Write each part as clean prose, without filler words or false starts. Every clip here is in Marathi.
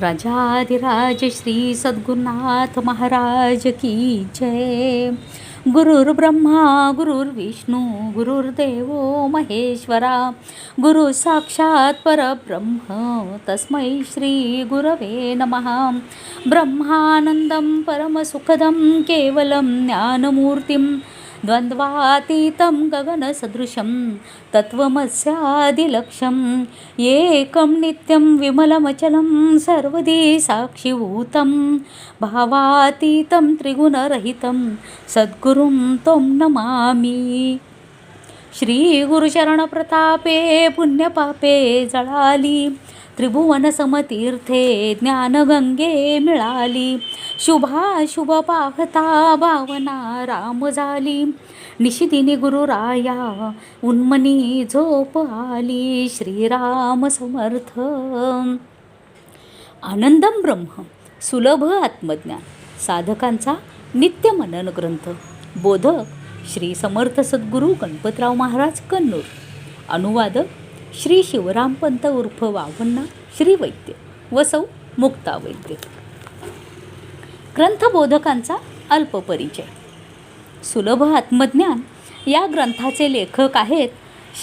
राजाधिराज श्री सद्गुरुनाथ महाराज की जय. गुरुर्ब्रह्मा गुरुर्विष्णू गुरुर्देव महेश्वरा, गुरु साक्षात परब्रह्म तस्मै श्री गुरवे नमः. ब्रह्मानंदं परमसुखदं केवलं ज्ञानमूर्तिं द्वन्द्वातीतं गगनसदृशं तत्त्वमस्यादिलक्ष्यम् एकं नित्यं विमलमचलं सर्वदी साक्षिभूतं भावातीतं त्रिगुणरहितं सद्गुरुं त्वं नमामि. श्री गुरुचरणप्रतापे पुण्यपापे जळाली, त्रिभुवनसमतीर्थे ज्ञानगंगे मिळाली. शुभाशुभ पाहता भावना राम झाली, निशिदिनी गुरुराया उन्मनी झोप आली. श्रीराम समर्थ. आनंदम ब्रह्म सुलभ आत्मज्ञान साधकांचा नित्य मनन ग्रंथ. बोधक श्री समर्थ सद्गुरू गणपतराव महाराज कन्नूर. अनुवादक श्री शिवरामपंत उर्फ वावण्णा श्री वैद्य व सौ मुक्ता वैद्य. ग्रंथबोधकांचा अल्पपरिचय. सुलभ आत्मज्ञान या ग्रंथाचे लेखक आहेत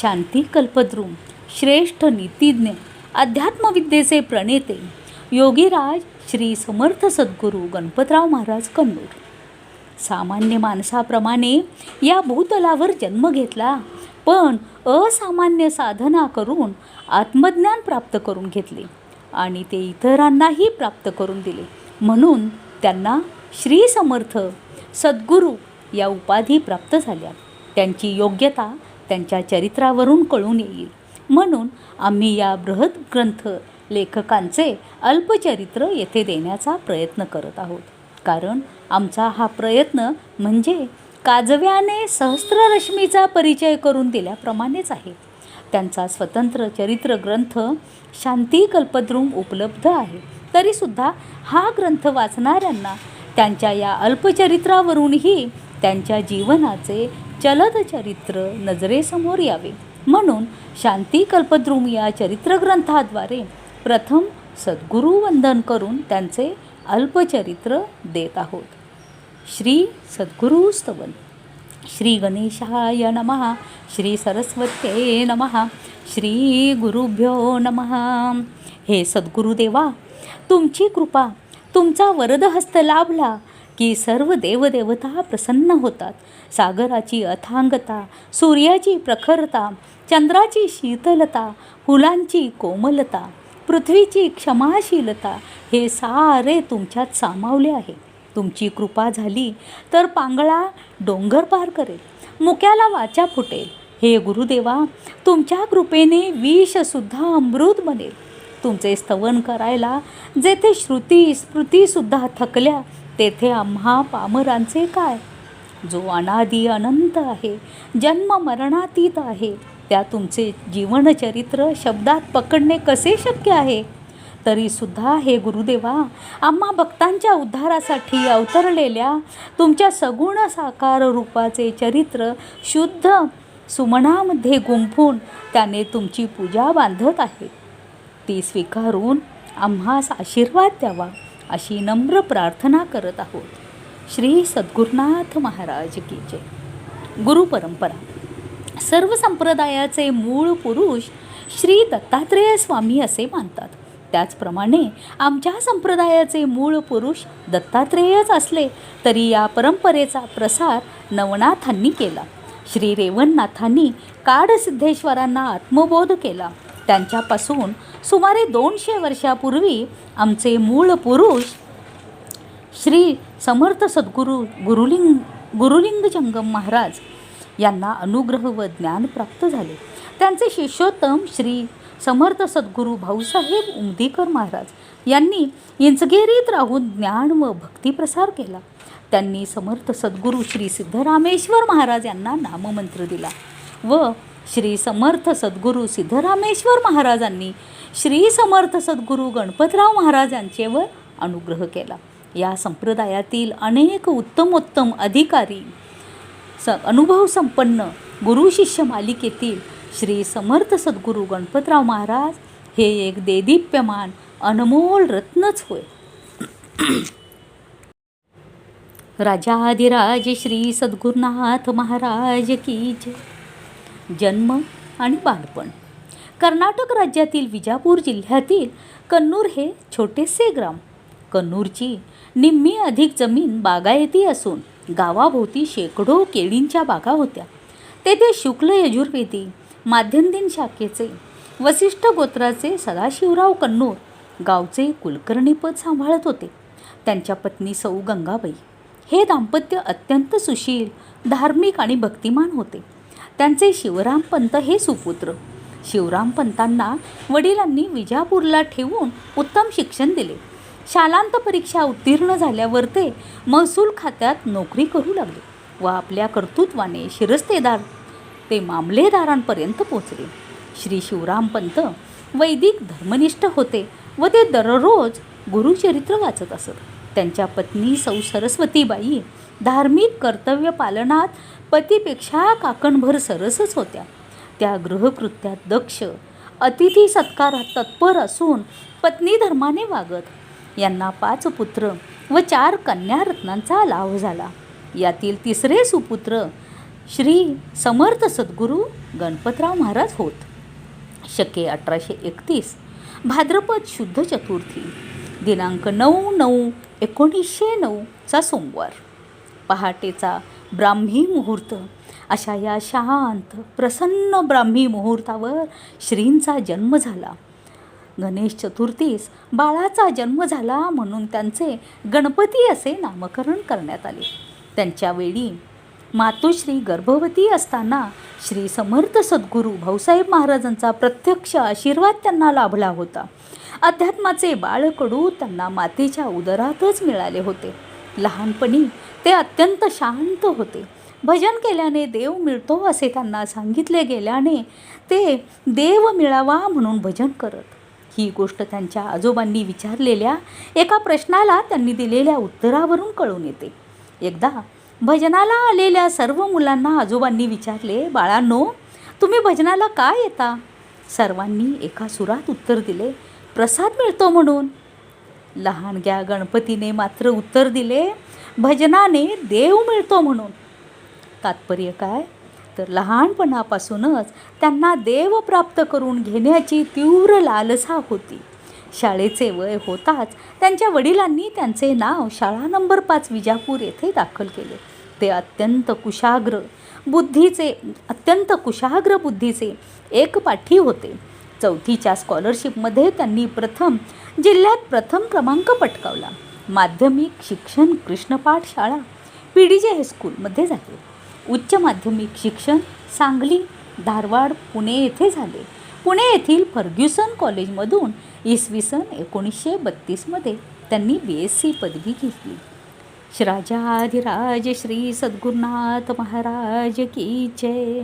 शांती कल्पद्रुम, श्रेष्ठ नीतिज्ञ, अध्यात्मविद्येचे प्रणेते योगीराज श्री समर्थ सद्गुरू गणपतराव महाराज कन्नूर. सामान्य माणसाप्रमाणे या भूतलावर जन्म घेतला, पण असामान्य साधना करून आत्मज्ञान प्राप्त करून घेतले आणि ते इतरांनाही प्राप्त करून दिले. म्हणून त्यांना श्री समर्थ सद्गुरू या उपाधी प्राप्त झाल्या. त्यांची योग्यता त्यांच्या चरित्रावरून कळून येईल. म्हणून आम्ही या बृहत ग्रंथ लेखकांचे अल्पचरित्र येथे देण्याचा प्रयत्न करत आहोत. कारण आमचा हा प्रयत्न म्हणजे काजव्याने सहस्त्ररश्मीचा परिचय करून दिल्याप्रमाणेच आहे. त्यांचा स्वतंत्र चरित्र ग्रंथ शांती कल्पद्रुम उपलब्ध आहे. तरीसुद्धा हा ग्रंथ वाचणाऱ्यांना त्यांच्या या अल्पचरित्रावरूनही त्यांच्या जीवनाचे चलद चरित्र नजरेसमोर यावे, म्हणून शांती कल्पद्रुम या चरित्रग्रंथाद्वारे प्रथम सद्गुरू वंदन करून त्यांचे अल्पचरित्र देत आहोत. श्री सद्गुरू स्तवन. श्री गणेशाय नमः. श्री सरस्वत्ये नमः. श्री गुरुभ्यो नमः. हे सद्गुरुदेवा, तुमची कृपा, तुमचा वरदहस्त लाभला की सर्व देवदेवता प्रसन्न होतात. सागराची अथांगता, सूर्याची प्रखरता, चंद्राची शीतलता, फुलांची कोमलता, पृथ्वीची क्षमाशीलता हे सारे तुमच्यात सामावले आहे. तुमची कृपा झाली तर पांगळा डोंगर पार करेल, मुक्याला वाचा फुटेल. हे गुरुदेवा, तुमच्या कृपेने विषसुद्धा अमृत बनेल. तुमचे स्तवन करायला जेथे श्रुती स्मृतीसुद्धा थकल्या, तेथे आम्हा पामरांचे काय. जो अनादी अनंत आहे, जन्म मरणातीत आहे, त्या तुमचे जीवनचरित्र शब्दात पकडणे कसे शक्य आहे. तरीसुद्धा हे गुरुदेवा, आम्हा भक्तांच्या उद्धारासाठी अवतरलेल्या तुमच्या सगुण साकार रूपाचे चरित्र शुद्ध सुमनामध्ये गुंफून त्याने तुमची पूजा बांधत आहे. ती स्वीकारून आम्हास आशीर्वाद द्यावा अशी नम्र प्रार्थना करत आहोत. श्री सद्गुरुनाथ महाराज की जय. गुरुपरंपरा. सर्व संप्रदायाचे मूळ पुरुष श्री दत्तात्रेय स्वामी असे मानतात. त्याचप्रमाणे आमच्या संप्रदायाचे मूळ पुरुष दत्तात्रेयच असले तरी या परंपरेचा प्रसार नवनाथांनी केला. श्री रेवणनाथांनी काडसिद्धेश्वरांना आत्मबोध केला. त्यांच्यापासून सुमारे 200 वर्षापूर्वी आमचे मूळ पुरुष श्री समर्थ सद्गुरू गुरुलिंग जंगम महाराज यांना अनुग्रह व ज्ञान प्राप्त झाले. त्यांचे शिष्योत्तम श्री समर्थ सद्गुरू भाऊसाहेब उमदीकर महाराज यांनी इंचगेरीत राहून ज्ञान व भक्ती प्रसार केला. त्यांनी समर्थ सद्गुरू श्री सिद्धरामेश्वर महाराज यांना नाममंत्र दिला व श्री समर्थ सद्गुरू सिद्धरामेश्वर महाराजांनी श्री समर्थ सद्गुरू गणपतराव महाराज यांच्यावर अनुग्रह केला. या संप्रदायातील अनेक उत्तमोत्तम अधिकारी अनुभवसंपन्न गुरुशिष्य मालिकेतील श्री समर्थ सद्गुरू गणपतराव महाराज हे एक देदीप्यमान अनमोल रत्नच होय. राजाधिराज श्री सद्गुरुनाथ महाराज की जय. जन्म आणि बालपण. कर्नाटक राज्यातील विजापूर जिल्ह्यातील कन्नूर हे छोटेसे ग्राम. कन्नूरची निम्मी अधिक जमीन बागायती असून गावाभोवती शेकडो केळींच्या बागा होत्या. तेथे शुक्ल यजुर्वेदी माध्यंदिन शाखेचे वसिष्ठ गोत्राचे सदाशिवराव कन्नूर गावचे कुलकर्णीपद सांभाळत होते. त्यांच्या पत्नी सौ गंगाबाई. हे दाम्पत्य अत्यंत सुशील, धार्मिक आणि भक्तिमान होते. त्यांचे शिवरामपंत हे सुपुत्र. शिवरामपंतांना वडिलांनी विजापूरला ठेवून उत्तम शिक्षण दिले. शालांत परीक्षा उत्तीर्ण झाल्यावर ते महसूल खात्यात नोकरी करू लागले व आपल्या कर्तृत्वाने शिरस्तेदार ते मामलेदारांपर्यंत पोचले. श्री शिवरामपंत वैदिक धर्मनिष्ठ होते व ते दररोज गुरुचरित्र वाचत असत. त्यांच्या पत्नी सौ सरस्वतीबाई धार्मिक कर्तव्य पालनात पतीपेक्षा काकणभर सरसच होत्या. त्या गृहकृत्यात दक्ष, अतिथी सत्कारात तत्पर असून पत्नी धर्माने वागत. यांना 5 पुत्र व 4 कन्यारत्नांचा लाभ झाला. यातील तिसरे सुपुत्र श्री समर्थ सद्गुरू गणपतराव महाराज होत. शके 1831 भाद्रपद शुद्ध चतुर्थी दिनांक 9/9/1909 चा सोमवार पहाटेचा ब्राह्मी मुहूर्त. अशा या शांत प्रसन्न ब्राह्मी मुहूर्तावर श्रींचा जन्म झाला. गणेश चतुर्थीस बाळाचा जन्म झाला म्हणून त्यांचे गणपती असे नामकरण करण्यात आले. त्यांच्या वेळी मातोश्री गर्भवती असताना श्री समर्थ सद्गुरू भाऊसाहेब महाराजांचा प्रत्यक्ष आशीर्वाद त्यांना लाभला होता. अध्यात्माचे बाळकडू त्यांना मातेच्या उदरातच मिळाले होते. लहानपणी ते अत्यंत शांत होते. भजन केल्याने देव मिळतो असे त्यांना सांगितले गेल्याने ते देव मिळावा म्हणून भजन करत. ही गोष्ट त्यांच्या आजोबांनी विचारलेल्या एका प्रश्नाला त्यांनी दिलेल्या उत्तरावरून कळून येते. एकदा भजनाला आलेल्या सर्व मुलांना आजोबांनी विचारले, बाळांनो, तुम्ही भजनाला का येता? सर्वांनी एका सुरात उत्तर दिले, प्रसाद मिळतो म्हणून. लहानग्या गणपतीने मात्र उत्तर दिले, भजनाने देव मिळतो म्हणून. तात्पर्य काय? तर लहानपणापासूनच त्यांना देव प्राप्त करून घेण्याची तीव्र लालसा होती. शाळेचे वय होताच त्यांच्या वडिलांनी त्यांचे नाव शाळा नंबर 5 विजापूर येथे दाखल केले. ते अत्यंत कुशाग्र बुद्धीचे एकपाठी होते. 4थीच्या स्कॉलरशिपमध्ये त्यांनी जिल्ह्यात प्रथम क्रमांक पटकावला. माध्यमिक शिक्षण कृष्णपाठ शाळा PDJ हायस्कूलमध्ये झाले. उच्च माध्यमिक शिक्षण सांगली, धारवाड, पुणे येथे झाले. पुणे येथील फर्ग्युसन कॉलेजमधून इसवी सन 1932 त्यांनी BSc पदवी घेतली. राजाधिराज श्री सद्गुरुनाथ महाराज की जय.